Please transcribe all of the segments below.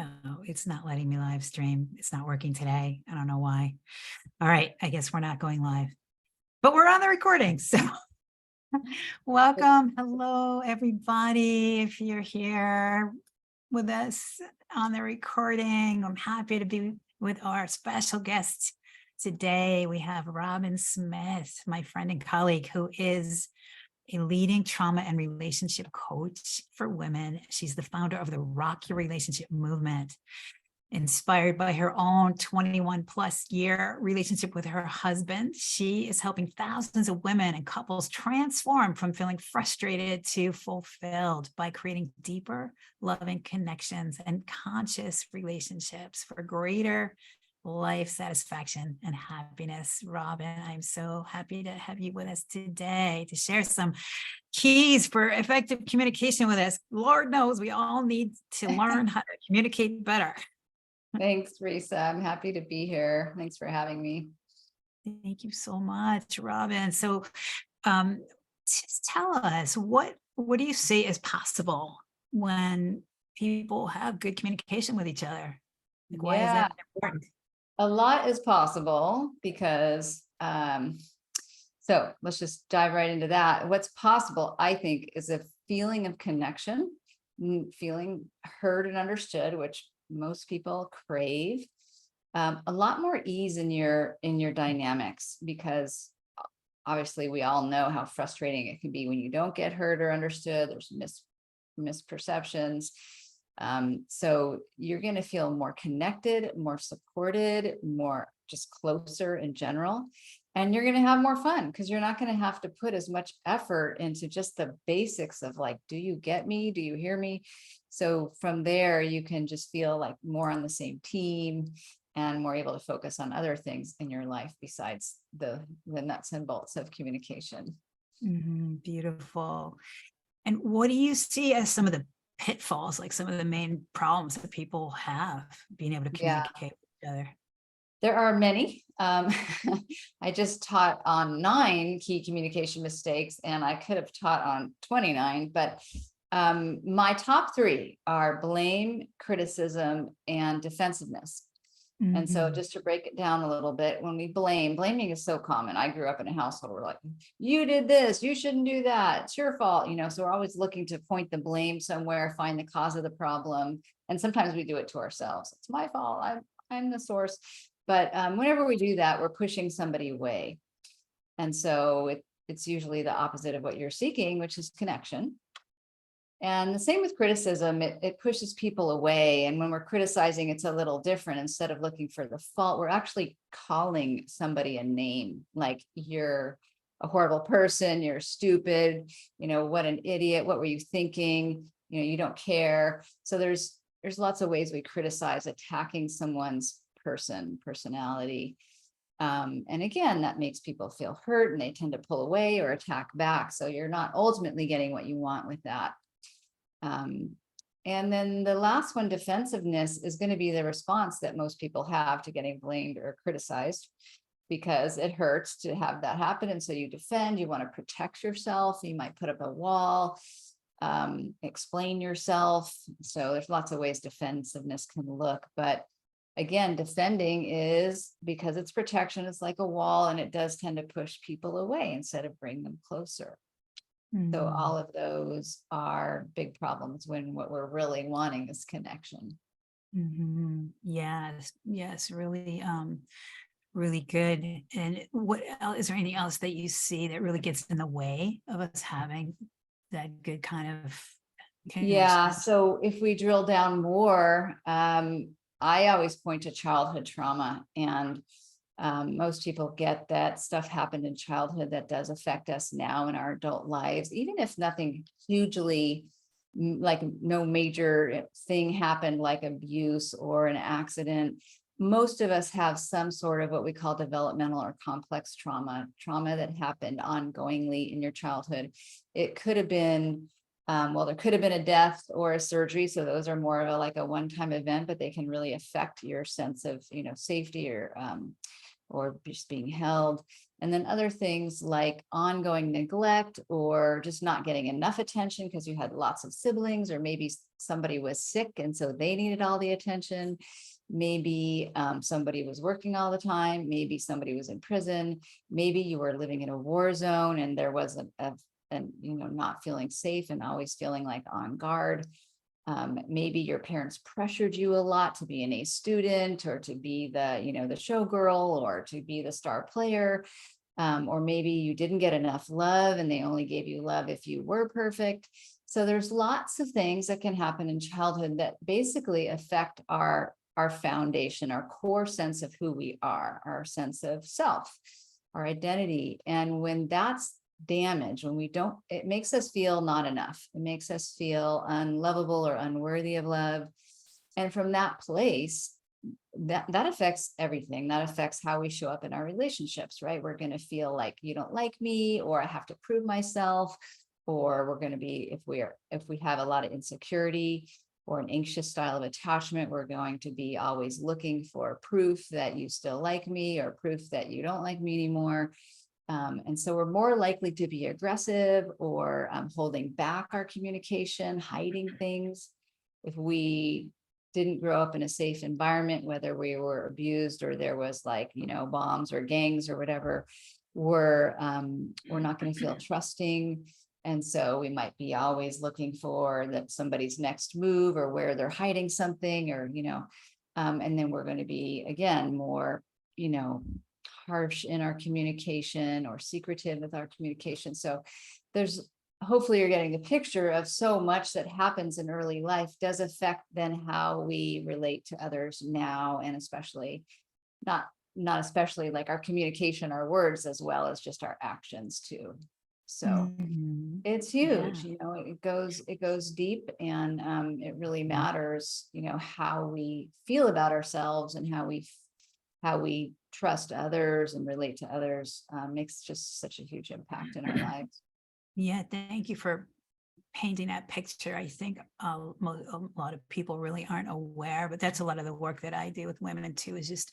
Oh, it's not letting me live stream. It's not working today. I don't know why. All right. I guess we're not going live, but we're on the recording. So welcome. Hello, everybody. If you're here with us on the recording, I'm happy to be with our special guest today. We have Robyn Smith, my friend and colleague, who is a leading trauma and relationship coach for women. She's the founder of the Rock Your Relationship movement, inspired by her own 21 plus year relationship with her husband. She is helping thousands of women and couples transform from feeling frustrated to fulfilled by creating deeper, loving connections and conscious relationships for greater life satisfaction and happiness. Robyn, I'm so happy to have you with us today to share some keys for effective communication with us. Lord knows we all need to learn how to communicate better. Thanks, Risa. I'm happy to be here. Thanks for having me. Thank you so much, Robyn. So just tell us, what do you see as possible when people have good communication with each other? Like, why is that important? A lot is possible because, so let's just dive right into that. What's possible, I think, is a feeling of connection, feeling heard and understood, which most people crave. A lot more ease in your dynamics, because obviously we all know how frustrating it can be when you don't get heard or understood. There's misperceptions. So you're going to feel more connected, more supported, more just closer in general. And you're going to have more fun because you're not going to have to put as much effort into just the basics of like, do you get me? Do you hear me? So from there, you can just feel like more on the same team and more able to focus on other things in your life besides the nuts and bolts of communication. Beautiful. And what do you see as some of the pitfalls, like some of the main problems that people have being able to communicate with each other? There are many. I just taught on 9 key communication mistakes, and I could have taught on 29, but my top 3 are blame, criticism, and defensiveness. And so just to break it down a little bit, when we blaming is so common. I grew up in a household where like, you did this, you shouldn't do that, it's your fault, so we're always looking to point the blame somewhere, find the cause of the problem. And sometimes we do it to ourselves. It's my fault, I'm the source. But whenever we do that, we're pushing somebody away. And so it's usually the opposite of what you're seeking, which is connection. And the same with criticism, it pushes people away. And when we're criticizing, it's a little different. Instead of looking for the fault, we're actually calling somebody a name, like you're a horrible person, you're stupid, what an idiot, what were you thinking? You don't care. So there's lots of ways we criticize, attacking someone's personality. And again, that makes people feel hurt and they tend to pull away or attack back. So you're not ultimately getting what you want with that. And then the last one, defensiveness, is going to be the response that most people have to getting blamed or criticized, because it hurts to have that happen. And so you defend, you want to protect yourself. You might put up a wall, explain yourself. So there's lots of ways defensiveness can look. But again, defending is because it's protection. It's like a wall, and it does tend to push people away instead of bring them closer. So all of those are big problems when what we're really wanting is connection. Yes, really, really good. And what else, is there anything else that you see that really gets in the way of us having that good kind of connection? Yeah. So if we drill down more, I always point to childhood trauma, and most people get that stuff happened in childhood that does affect us now in our adult lives, even if nothing hugely, like no major thing happened, like abuse or an accident. Most of us have some sort of what we call developmental or complex trauma that happened ongoingly in your childhood. It could have been, there could have been a death or a surgery. So those are more of like a one-time event, but they can really affect your sense of, safety or or just being held. And then other things like ongoing neglect or just not getting enough attention because you had lots of siblings, or maybe somebody was sick and so they needed all the attention. Maybe somebody was working all the time. Maybe somebody was in prison. Maybe you were living in a war zone and there was not feeling safe and always feeling like on guard. Maybe your parents pressured you a lot to be an A student, or to be the showgirl, or to be the star player. Or maybe you didn't get enough love and they only gave you love if you were perfect. So there's lots of things that can happen in childhood that basically affect our foundation, our core sense of who we are, our sense of self, our identity. And when that's damaged, when we don't, it makes us feel not enough. It makes us feel unlovable or unworthy of love. And from that place, that affects everything. That affects how we show up in our relationships, right? We're going to feel like you don't like me, or I have to prove myself, or we're going to be, if we have a lot of insecurity or an anxious style of attachment, we're going to be always looking for proof that you still like me, or proof that you don't like me anymore. And so we're more likely to be aggressive, or holding back our communication, hiding things. If we didn't grow up in a safe environment, whether we were abused or there was bombs or gangs or whatever, we're not going to feel trusting. And so we might be always looking for somebody's next move, or where they're hiding something, or, and then we're going to be, again, more, harsh in our communication, or secretive with our communication. So hopefully you're getting the picture of so much that happens in early life does affect then how we relate to others now, and especially not especially like our communication, our words, as well as just our actions too. So it's huge, it goes deep, and it really matters, how we feel about ourselves, and how we trust others and relate to others. Makes just such a huge impact in our lives. Yeah, thank you for painting that picture. I think a lot of people really aren't aware, but that's a lot of the work that I do with women too, is just,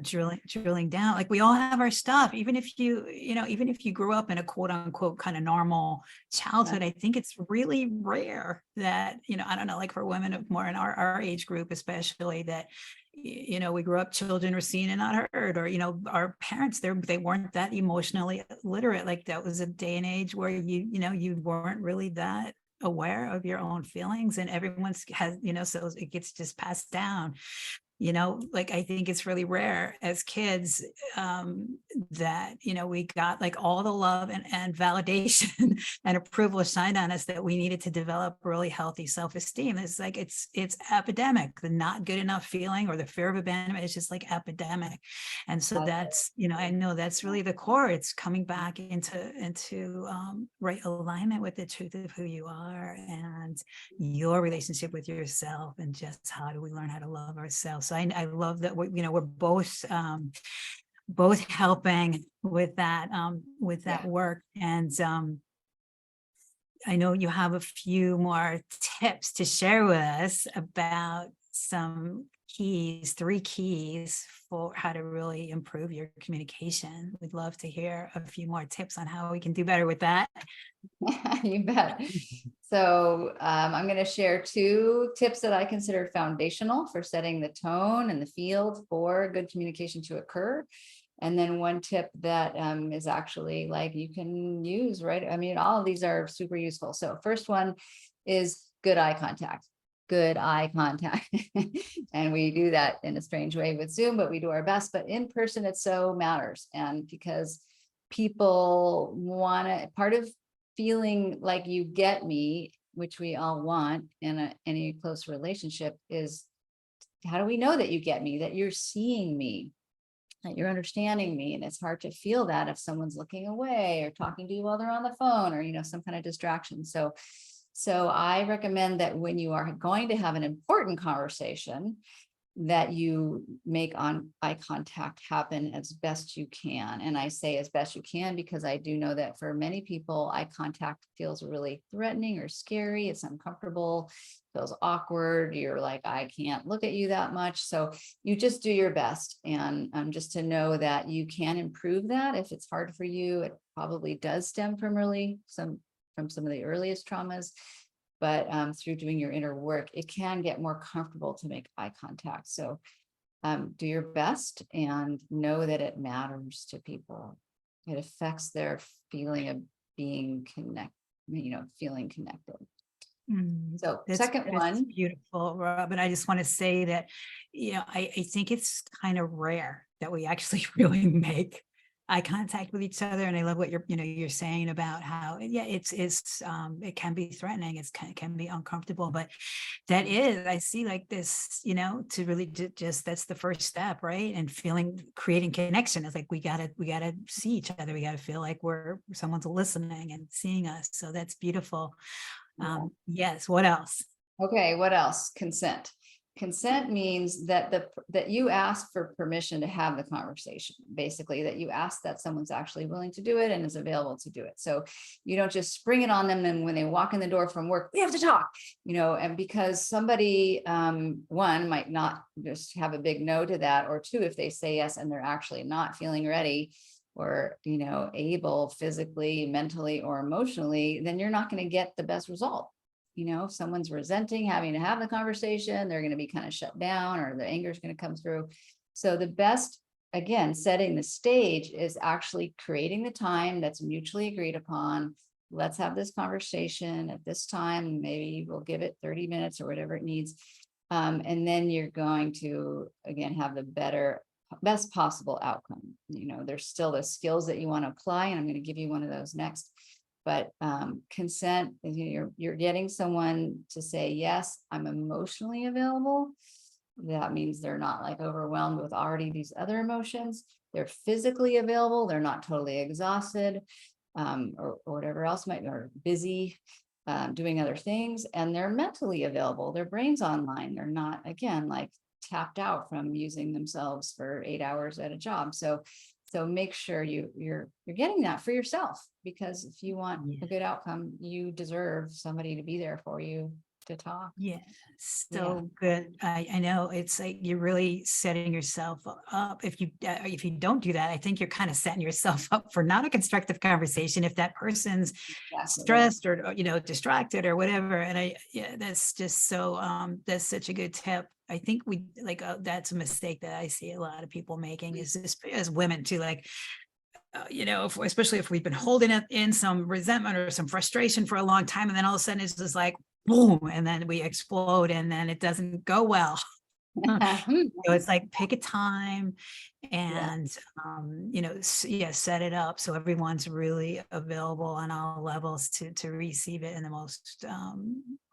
drilling down. Like, we all have our stuff, even if you grew up in a quote unquote kind of normal childhood. I think it's really rare that, I don't know, like for women more in our age group, especially, that we grew up, children were seen and not heard, or our parents, they weren't that emotionally literate. Like, that was a day and age where you weren't really that aware of your own feelings, and everyone's has, so it gets just passed down. Like, I think it's really rare as kids that, we got like all the love and validation and approval shined on us that we needed to develop really healthy self-esteem. It's like, it's epidemic. The not good enough feeling, or the fear of abandonment, is just like epidemic. And so that's, I know that's really the core. It's coming back into right alignment with the truth of who you are and your relationship with yourself, and just how do we learn how to love ourselves. So I love that we're both helping with that work. And I know you have a few more tips to share with us about some three keys for how to really improve your communication. We'd love to hear a few more tips on how we can do better with that. You bet. So I'm going to share 2 tips that I consider foundational for setting the tone and the field for good communication to occur. And then 1 tip that is actually like you can use, right? I mean, all of these are super useful. So first one is good eye contact. Good eye contact. And we do that in a strange way with Zoom, but we do our best. But in person, it so matters. And because people want to, part of feeling like you get me, which we all want in any close relationship, is how do we know that you get me, that you're seeing me, that you're understanding me? And it's hard to feel that if someone's looking away or talking to you while they're on the phone, or some kind of distraction. So I recommend that when you are going to have an important conversation, that you make on eye contact happen as best you can. And I say as best you can, because I do know that for many people, eye contact feels really threatening or scary. It's uncomfortable, feels awkward. You're like, I can't look at you that much. So you just do your best. And just to know that you can improve that. If it's hard for you, it probably does stem from some of the earliest traumas. But through doing your inner work, it can get more comfortable to make eye contact. So do your best and know that it matters to people. It affects their feeling of being feeling connected. So second That's one, beautiful, Robin. I just want to say that, I think it's kind of rare that we actually really make eye contact with each other. And I love what you're saying about how, yeah, it can be threatening. It can be uncomfortable, but I see like this, to really just, that's the first step, right? And creating connection. It's like, we gotta see each other. We gotta feel like someone's listening and seeing us. So that's beautiful. Yes. What else? okay, what else? Consent. Consent means that that you ask for permission to have the conversation, basically, that you ask that someone's actually willing to do it and is available to do it. So you don't just spring it on them, and when they walk in the door from work, we have to talk, and because somebody, one, might not just have a big no to that, or two, if they say yes and they're actually not feeling ready or able physically, mentally, or emotionally, then you're not going to get the best result. If someone's resenting having to have the conversation, they're going to be kind of shut down, or the anger is going to come through. So the best, again, setting the stage is actually creating the time that's mutually agreed upon. Let's have this conversation at this time. Maybe we'll give it 30 minutes or whatever it needs. And then you're going to, again, have the best possible outcome. There's still the skills that you want to apply, and I'm going to give you one of those next. But consent is you're getting someone to say, yes, I'm emotionally available. That means they're not like overwhelmed with already these other emotions. They're physically available. They're not totally exhausted, or whatever else or busy doing other things. And they're mentally available. Their brain's online. They're not, again, like tapped out from using themselves for 8 hours at a job. So make sure you're getting that for yourself, because if you want a good outcome, you deserve somebody to be there for you to talk. Yeah, so good. I know it's like you're really setting yourself up. If you don't do that, I think you're kind of setting yourself up for not a constructive conversation if that person's stressed or distracted or whatever. And that's just so that's such a good tip. I think that's a mistake that I see a lot of people making, is this as women too, like especially if we've been holding it in some resentment or some frustration for a long time, and then all of a sudden it's just like boom, and then we explode, and then it doesn't go well. So it's like, pick a time and set it up so everyone's really available on all levels to receive it in the most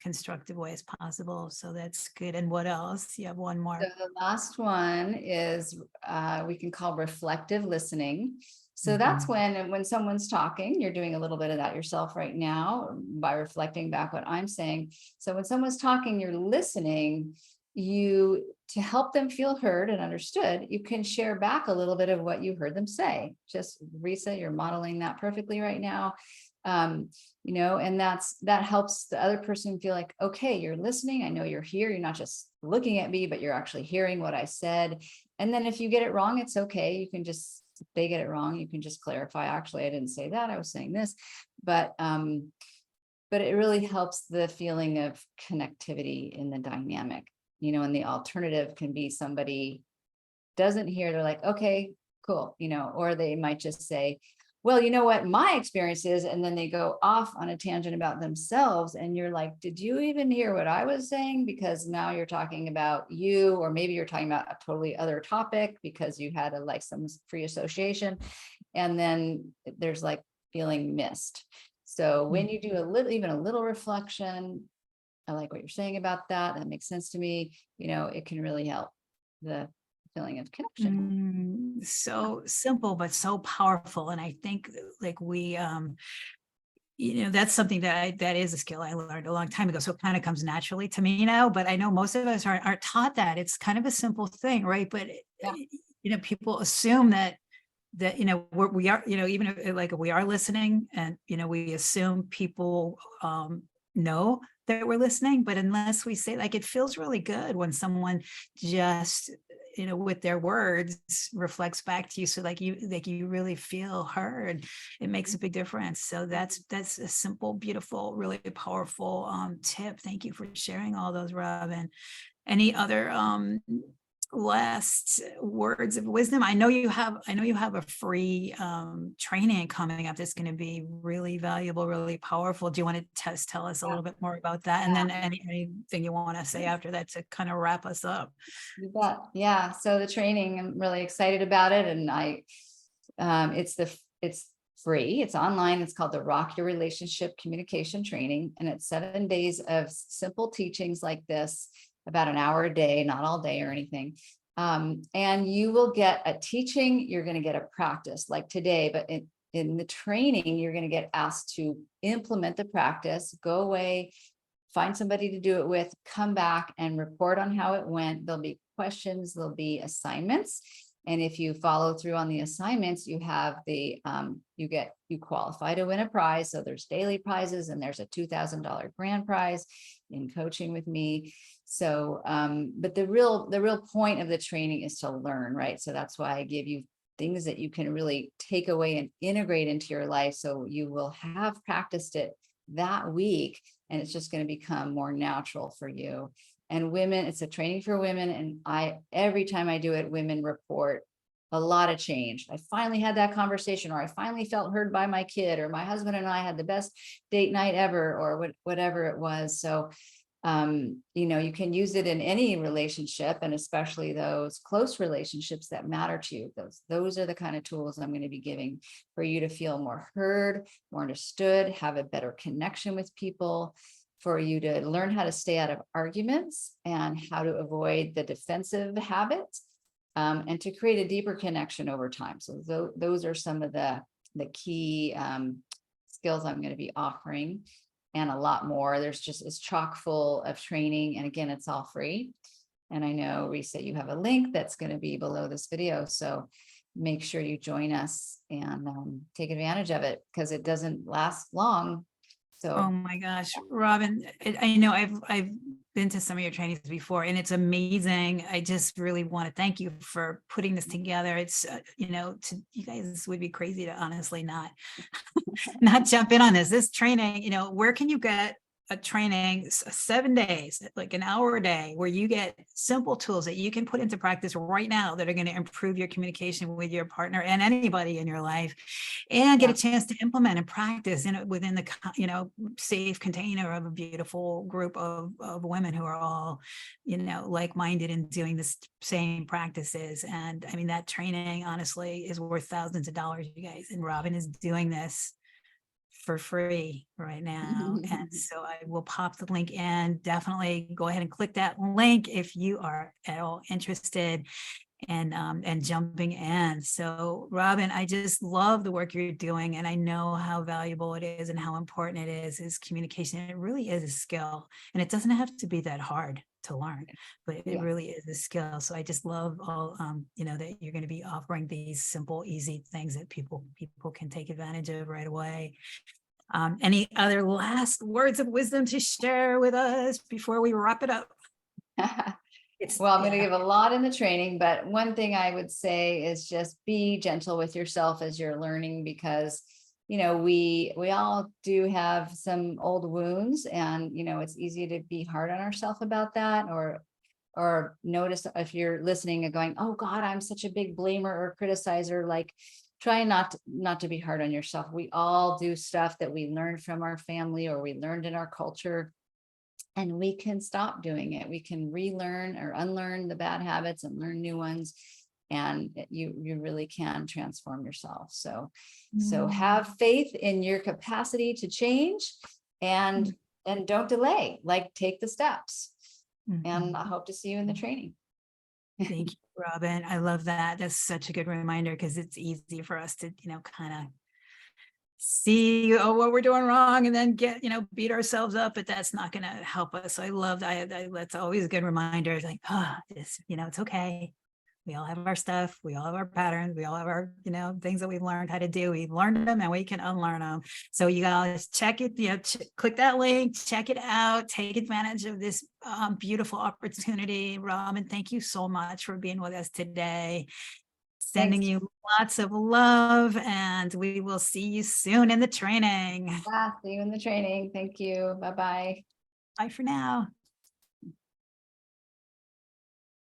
constructive way as possible. So that's good. And what else? You have one more. So the last one is we can call reflective listening. So that's when someone's talking, you're doing a little bit of that yourself right now by reflecting back what I'm saying. So when someone's talking, you're listening, to help them feel heard and understood, you can share back a little bit of what you heard them say. Just Risa, you're modeling that perfectly right now. And that helps the other person feel like, okay, you're listening. I know you're here. You're not just looking at me, but you're actually hearing what I said. And then if you get it wrong, it's okay. You can just, if they get it wrong, you can just clarify. Actually, I didn't say that. I was saying this, but it really helps the feeling of connectivity in the dynamic, and the alternative can be somebody doesn't hear. They're like, okay, cool. Or they might just say, well, you know what my experience is, and then they go off on a tangent about themselves, and you're like, did you even hear what I was saying? Because now you're talking about you, or maybe you're talking about a totally other topic because you had some free association, and then there's like feeling missed. So when you do even a little reflection, I like what you're saying about that. That makes sense to me. It can really help the feeling of connection. So simple, but so powerful. And I think like that's something that is a skill I learned a long time ago. So it kind of comes naturally to me now, but I know most of us aren't taught that. It's kind of a simple thing, right? But, Yeah. people assume that, we are, even if, like, we are listening and, we assume people, know that we're listening, but unless we say, like, it feels really good when someone just, with their words reflects back to you. So like you really feel heard. It makes a big difference. So that's a simple, beautiful, really powerful, tip. Thank you for sharing all those, Robyn. Any other, last words of wisdom? I know you have a free, training coming up that's going to be really valuable, really powerful. Do you want to tell us a Yeah. little bit more about that? And then anything you want to say after that to kind of wrap us up? You bet. Yeah. So the training, I'm really excited about it. And it's free. It's online. It's called the Rock Your Relationship Communication Training. And it's 7 days of simple teachings like this, about an hour a day, not all day or anything. And you will get a teaching, you're going to get a practice like today, but in the training, you're going to get asked to implement the practice, go away, find somebody to do it with, come back and report on how it went. There'll be questions, there'll be assignments. And if you follow through on the assignments, you have you qualify to win a prize. So there's daily prizes and there's a $2,000 grand prize in coaching with me. So, but the real point of the training is to learn, right? So that's why I give you things that you can really take away and integrate into your life. So you will have practiced it that week, and it's just going to become more natural for you. And women, it's a training for women. And every time I do it, women report a lot of change. I finally had that conversation, or I finally felt heard by my kid, or my husband and I had the best date night ever, or whatever it was. So, you can use it in any relationship, and especially those close relationships that matter to you. Those are the kind of tools I'm going to be giving for you to feel more heard, more understood, have a better connection with people, for you to learn how to stay out of arguments and how to avoid the defensive habits, and to create a deeper connection over time. So those are some of the key skills I'm going to be offering, and a lot more. It's chock full of training. And again, it's all free. And I know, Risa, you have a link that's going to be below this video. So make sure you join us and take advantage of it, because it doesn't last long. Oh So my gosh, Robyn, I know I've been to some of your trainings before, and it's amazing. I just really want to thank you for putting this together. It's, you guys would be crazy to honestly not jump in on this training. Where can you get a training, 7 days, like an hour a day, where you get simple tools that you can put into practice right now that are going to improve your communication with your partner and anybody in your life, and get a chance to implement and practice within the safe container of a beautiful group of women who are all like-minded and doing the same practices. And I mean, that training honestly is worth thousands of dollars, you guys, and Robyn is doing this for free right now. And so I will pop the link in. Definitely go ahead and click that link if you are at all interested and jumping in. So Robyn, I just love the work you're doing, and I know how valuable it is and how important it is communication. It really is a skill, and it doesn't have to be that hard to learn, but it really is a skill. So I just love all, that you're going to be offering these simple, easy things that people can take advantage of right away. Any other last words of wisdom to share with us before we wrap it up? Well, I'm going to give a lot in the training, but one thing I would say is just be gentle with yourself as you're learning, because, we all do have some old wounds, and, it's easy to be hard on ourselves about that, or notice if you're listening and going, oh God, I'm such a big blamer or criticizer. Like, try not to be hard on yourself. We all do stuff that we learned from our family or we learned in our culture, and we can stop doing it. We can relearn or unlearn the bad habits and learn new ones. And you really can transform yourself. So have faith in your capacity to change, and don't delay, like, take the steps. And I hope to see you in the training. Thank you, Robyn. I love that. That's such a good reminder, because it's easy for us to, kind of see what we're doing wrong and then get, beat ourselves up, but that's not going to help us. So I love that. That's always a good reminder. It's like, this, it's okay. We all have our stuff. We all have our patterns. We all have our, things that we've learned how to do. We've learned them and we can unlearn them. So you guys check it, click that link, check it out, take advantage of this beautiful opportunity. Robyn, thank you so much for being with us today. Sending Thanks. you lots of love, and we will see you soon in the training. See you in the training. Thank you. Bye-bye. Bye for now.